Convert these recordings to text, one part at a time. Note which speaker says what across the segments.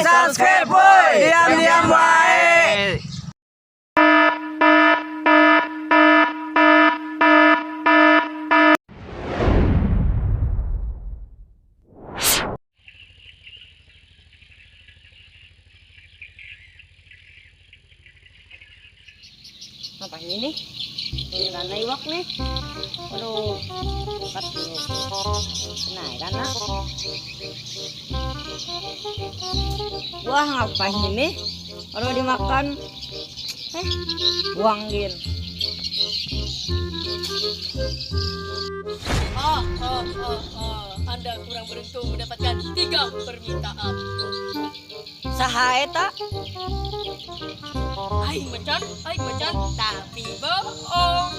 Speaker 1: subscribe boy. Diam-diam baik.
Speaker 2: Apa ini? Ikan iwak nih. Aduh, cepat nih. Nah, ikan lah. Wah, ngapain ini? Kalau dimakan, buangin.
Speaker 3: Anda kurang beruntung mendapatkan 3 permintaan.
Speaker 2: Saha eta?
Speaker 3: Aing macan, tapi bohong.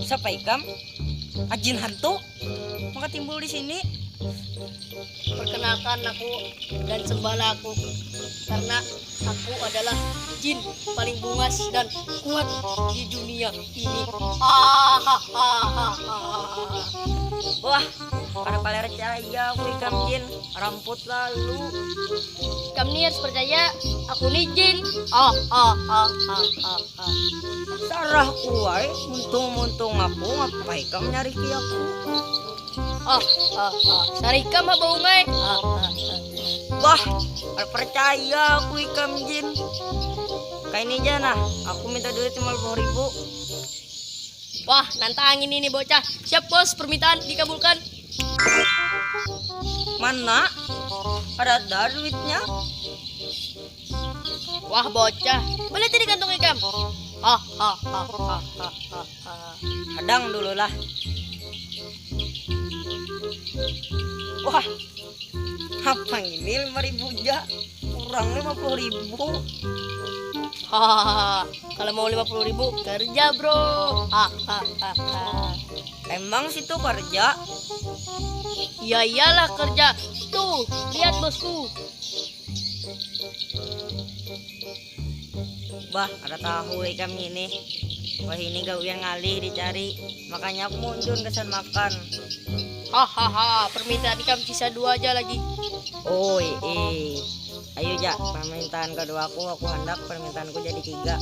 Speaker 2: Siapa ikam? Ajin hantu? Maka timbul di sini.
Speaker 3: Perkenalkan aku dan sembahlah aku, karena aku adalah jin paling bungas dan kuat di dunia ini.
Speaker 2: Wah, para percaya aku ikam jin, ramput lalu.
Speaker 3: Kamu harus percaya aku nih jin.
Speaker 2: Sarah kuai, muntung-muntung aku ngapain kamu nyari ki aku?
Speaker 3: Sarika mah baungai.
Speaker 2: Wah, percaya aku ikam jin. Kayak ini aja nah, aku minta duit cuma 50.000.
Speaker 3: Wah, nantangin ini bocah. Siap bos, permintaan dikabulkan.
Speaker 2: Mana? Ada duitnya?
Speaker 3: Wah bocah, boleh tadi kantong ikam.
Speaker 2: Hadang dulu lah. Wah, apa ini 5.000 aja? Kurang 50.000.
Speaker 3: Kalau mau 50.000 kerja bro.
Speaker 2: Emang situ kerja?
Speaker 3: Ya iyalah kerja. Tuh, lihat bosku.
Speaker 2: Bah, ada tahu ikam ini. Wah, ini gawian ngalih dicari. Makanya aku muncul kesan makan.
Speaker 3: Permintaan ikam sisa 2 aja lagi.
Speaker 2: Oh, ayo ja, permintaan kedua aku hendak permintaanku jadi 3.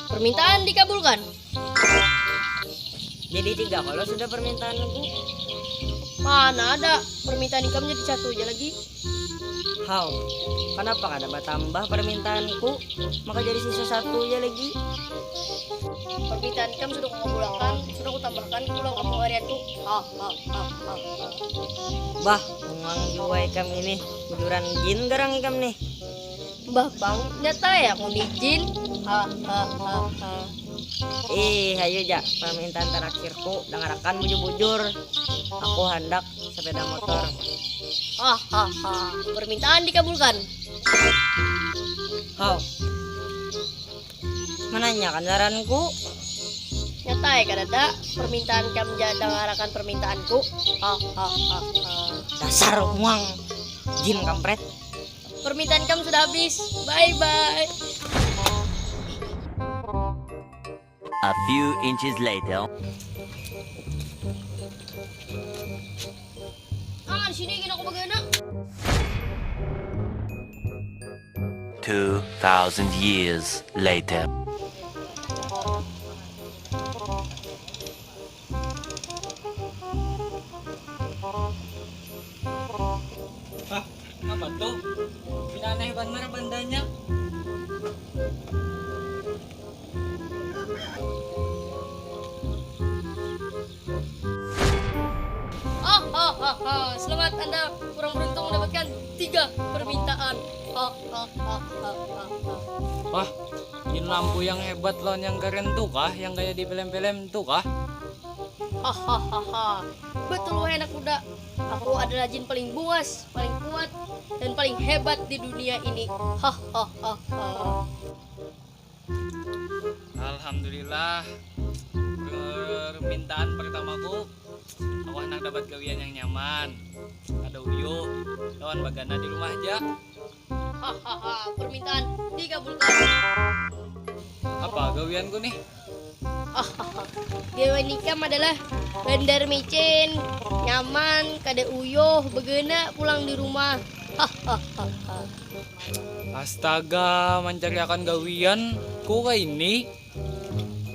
Speaker 3: Permintaan dikabulkan.
Speaker 2: Jadi 3 kalau sudah permintaanku.
Speaker 3: Mana ada, permintaan ikam jadi 1 aja lagi.
Speaker 2: How? Kenapa nggak dapat tambah permintaanku? Maka jadi sisa 1 aja lagi.
Speaker 3: Permintaan ikam sudah kukabulkan, sudah kutambahkan pulang kampung harianku.
Speaker 2: Bah, memang jua ikam ini beneran jin garang ikam nih.
Speaker 3: Bah bang, nyata ya aku nih jin.
Speaker 2: Ayo ja, permintaan terakhirku dengarkan bujur-bujur. Aku hendak sepeda motor.
Speaker 3: Permintaan dikabulkan.
Speaker 2: How? Mananya kan saranku?
Speaker 3: Nyata ya kadada, permintaan kamu dengarkan permintaanku.
Speaker 2: Dasar uang jin kampret.
Speaker 3: Permintaan kamu sudah habis. Bye bye.
Speaker 4: A few inches later.
Speaker 3: Di sini ingin aku bagaimana?
Speaker 4: 2,000 years later.
Speaker 1: Apa tuh? Pinaneh bener bandanya.
Speaker 3: Selamat, Anda kurang beruntung mendapatkan 3 permintaan.
Speaker 1: Wah, jin lampu yang hebat loh, yang keren tuh kah? Yang kayak di film-film tuh kah?
Speaker 3: Betul wahai anak muda. Aku adalah jin paling bungas, paling kuat, dan paling hebat di dunia ini.
Speaker 1: Alhamdulillah. Permintaan pertamaku, aku hendak dapat gawian yang nyaman. Ada Uyo, lawan Bagana di rumah aja.
Speaker 3: Permintaan dikabulkan.
Speaker 1: Apa gawianku nih?
Speaker 3: Gawe nikam adalah bandar micin, nyaman, kada uyuh, begena pulang di rumah.
Speaker 1: Astaga, mencariakan gawian ku kayak ini.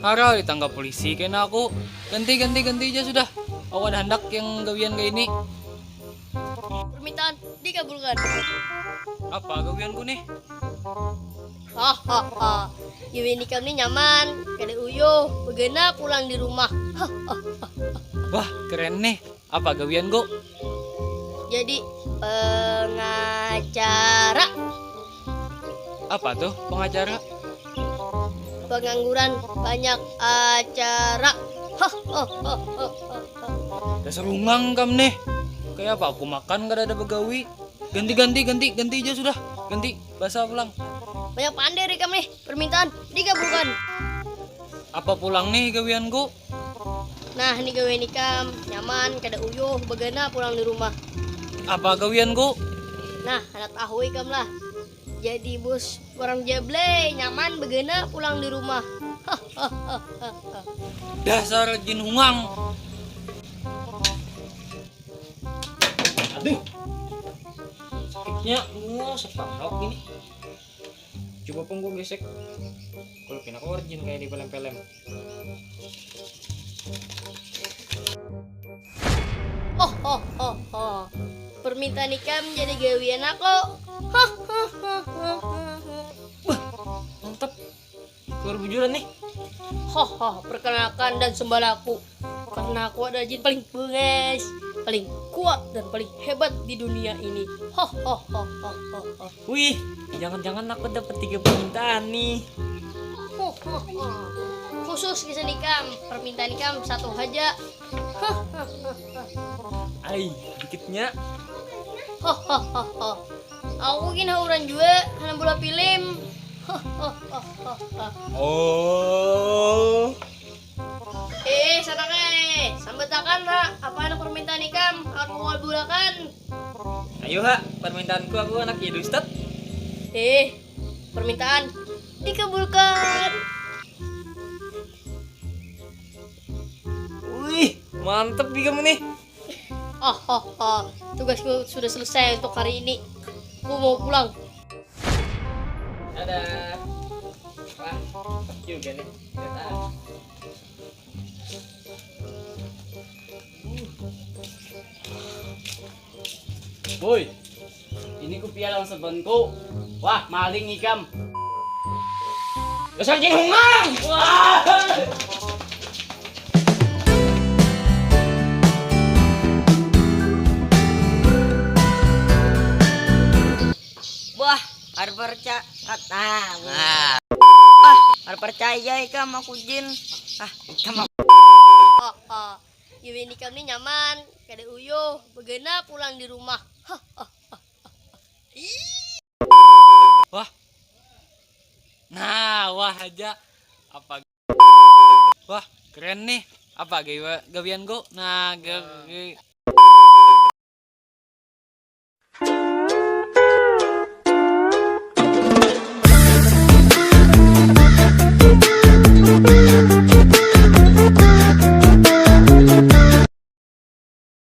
Speaker 1: Harau ditangkap polisi kena aku. Ganti aja sudah. Aku ada hendak yang gawian kayak ini.
Speaker 3: Permintaan dikabulkan.
Speaker 1: Apa gawianku nih?
Speaker 3: Gawe nikam ini nyaman, kada uyuh, begena pulang di rumah.
Speaker 1: Wah, keren nih. Apa gawianku?
Speaker 3: Jadi pengacara.
Speaker 1: Apa tuh pengacara?
Speaker 3: Pengangguran banyak acara.
Speaker 1: Dasar ungang kam nih. Kayak apa aku makan kada ada begawi. Ganti aja sudah. Ganti bahasa pulang.
Speaker 3: Banyak pandai rekam nih. Permintaan dikabulkan.
Speaker 1: Apa pulang nih gawianku?
Speaker 3: Nah, ini gawe nikam, nyaman, kada uyuh, begena pulang di rumah.
Speaker 1: Apa gawianku?
Speaker 3: Nah, anak tahu ikam lah. Jadi bos orang jeble, nyaman, begena pulang di rumah.
Speaker 1: Dasar jin ungang. Aduh. Sakitnya sepanok ini. Coba punggung gesek. Kalau kena origin kayak di film-film.
Speaker 3: Permintaan nikam jadi gawian aku.
Speaker 1: Mantap. Keluar bujuran nih.
Speaker 3: Perkenalkan dan sembalaku. Karena aku ada jin paling bungas, paling kuat dan paling hebat di dunia ini.
Speaker 1: Wih, jangan-jangan aku dapat 3 permintaan nih.
Speaker 3: Khusus kisah nikam, permintaan nikam satu aja.
Speaker 1: Ai, dikitnya.
Speaker 3: Aku kini hauran juga, karena bola film.
Speaker 1: Oh.
Speaker 3: Sana sambetakan ra, apa anak permintaan nikam, aku mau bulakan.
Speaker 1: Ayo ha, permintaanku aku anak Yedu Ustad.
Speaker 3: Permintaan dikabulkan.
Speaker 1: Wih, mantep nih kamu nih.
Speaker 3: Tugasku sudah selesai untuk hari ini. Aku mau pulang.
Speaker 1: Dadah. Wah, juga nih. Dadah.
Speaker 5: Boy, ini ku pialang sebenku. Wah, maling ikam. Dasar jin hungang. Wah.
Speaker 2: Wah, harus percaya harus percaya ikam aku jin. Ikam aku.
Speaker 3: Gawe nikam ini nyaman, kada uyuh, begena pulang di rumah.
Speaker 1: Wah. Nah, wah aja. Apa? Wah, keren nih. Apa gawianku? Nah,